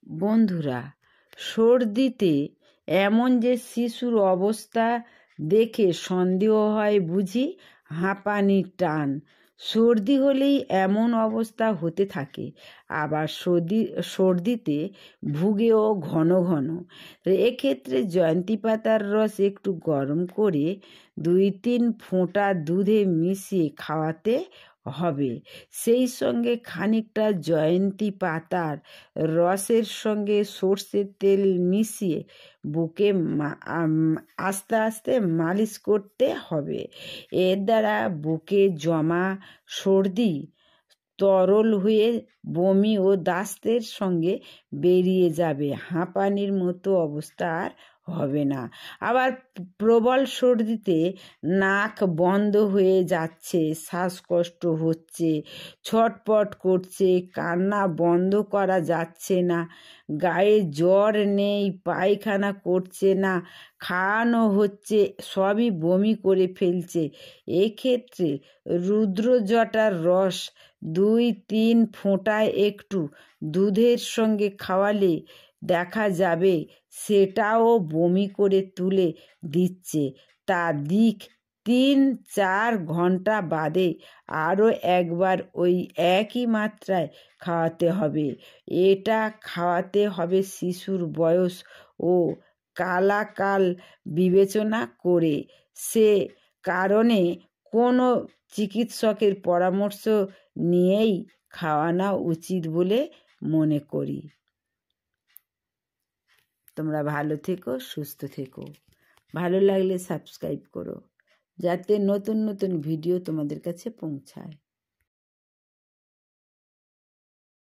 বন্ধুরা, সর্দিতে এমন যে শিশুর অবস্থা দেখে সন্দেহ হয় বুঝি হাঁপানির টান। সর্দি হলেই এমন অবস্থা হতে থাকে, আবার সর্দিতে ভুগেও ঘন ঘন। এক্ষেত্রে জয়ন্তী পাতার রস একটু গরম করে 2-3 ফোঁটা দুধে মিশিয়ে খাওয়াতে হবে। সেই সঙ্গে খানিকটা জয়ন্তী পাতার রসের সঙ্গে সর্ষের তেল মিশিয়ে বুকে আস্তে আস্তে মালিশ করতে হবে। এর দ্বারা বুকে জমা সর্দি তরল হয়ে বমি ও দাস্তের সঙ্গে বেরিয়ে যাবে। হাঁপানির মতো অবস্থা আর হবে না। আবার প্রবল সর্দিতে নাক বন্ধ হয়ে যাচ্ছে, শ্বাসকষ্ট হচ্ছে, ছটপট করছে, কান্না বন্ধ করা যাচ্ছে না, গায়ে জ্বর নেই, পায়খানা করছে না, খাওয়ানো হচ্ছে, সবই বমি করে ফেলছে। এক্ষেত্রে রুদ্রজটার রস 2-3 ফোঁটা একটু দুধের সঙ্গে খাওয়ালে দেখা যাবে সেটাও বমি করে তুলে দিচ্ছে। তা 3-4 ঘন্টা বাদে আরও একবার ওই একই মাত্রায় খাওয়াতে হবে। এটা খাওয়াতে হবে শিশুর বয়স ও কালাকাল বিবেচনা করে। সে কারণে কোনো চিকিৎসকের পরামর্শ নিয়েই খাওয়ানো উচিত বলে মনে করি। তোমরা ভালো থেকো, সুস্থ থেকো। ভালো লাগলে সাবস্ক্রাইব করো, যাতে নতুন নতুন ভিডিও তোমাদের কাছে পৌঁছায়।